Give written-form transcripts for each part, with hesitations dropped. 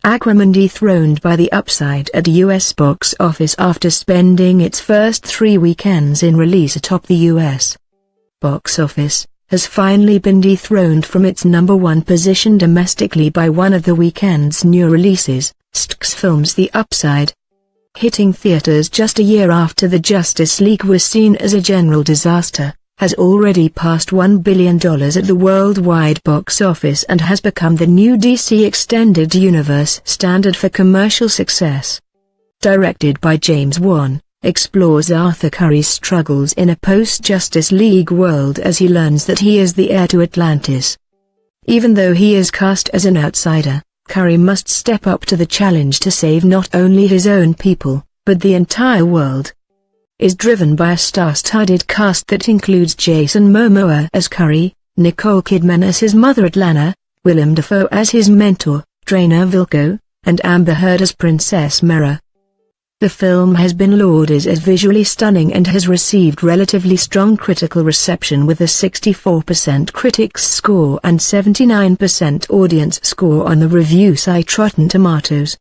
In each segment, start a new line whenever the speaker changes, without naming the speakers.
Aquaman Dethroned by the upside at US box office after spending its first 3 weekends in release atop the US box office, has finally been dethroned from its #1 position domestically by one of the weekend's new releases, Stax Films' The Upside. Hitting theaters just a year after the Justice League was seen as a general disaster, has already passed $1 billion at the worldwide box office and has become the new DC Extended Universe standard for commercial success. Directed by James Wan, explores Arthur Curry's struggles in a post-Justice League world as he learns that he is the heir to Atlantis. Even though he is cast as an outsider, Curry must step up to the challenge to save not only his own people, but the entire world. Is driven by a star-studded cast that includes Jason Momoa as Curry, Nicole Kidman as his mother Atlana, Willem Dafoe as his mentor, Trainer Vilko, and Amber Heard as Princess Mera. The film has been lauded as visually stunning and has received relatively strong critical reception with a 64% critics score and 79% audience score on the review site Rotten Tomatoes.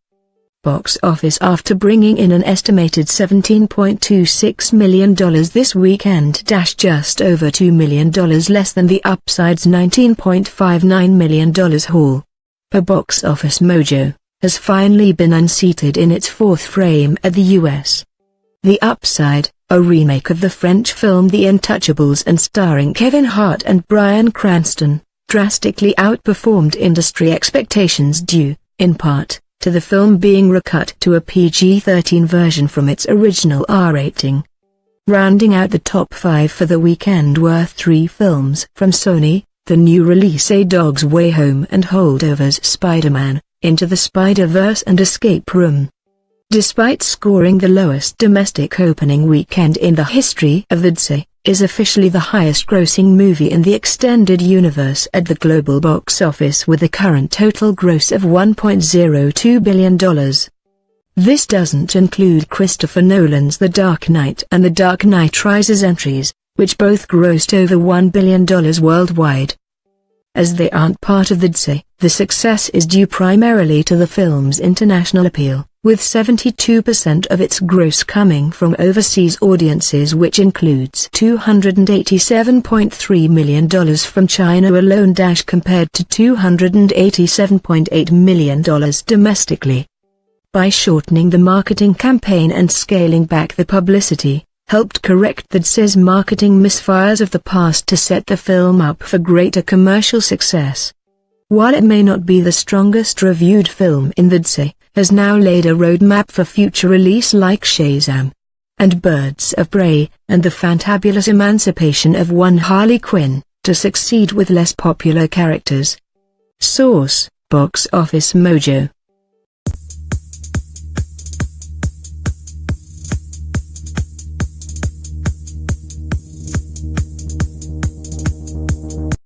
Box office after bringing in an estimated $17.26 million this weekend. Just over $2 million less than The Upside's $19.59 million haul. Per Box Office Mojo, has finally been unseated in its 4th frame at the US. The Upside, a remake of the French film The Untouchables and starring Kevin Hart and Bryan Cranston, drastically outperformed industry expectations due, in part, to the film being recut to a PG-13 version from its original R rating. Rounding out the top 5 for the weekend were 3 films from Sony, the new release A Dog's Way Home and Holdovers Spider-Man, Into the Spider-Verse and Escape Room. Despite scoring the lowest domestic opening weekend in the history of VidSay, is officially the highest-grossing movie in the extended universe at the global box office with a current total gross of $1.02 billion. This doesn't include Christopher Nolan's The Dark Knight and The Dark Knight Rises entries, which both grossed over $1 billion worldwide. As they aren't part of VidSay, the success is due primarily to the film's international appeal, with 72% of its gross coming from overseas audiences, which includes $287.3 million from China alone compared to $287.8 million domestically. By shortening the marketing campaign and scaling back the publicity, helped correct VidSay's marketing misfires of the past to set the film up for greater commercial success. While it may not be the strongest reviewed film in VidSay, has now laid a roadmap for future release like Shazam and Birds of Prey and the fantabulous emancipation of one Harley Quinn, to succeed with less popular characters. Source: Box Office Mojo.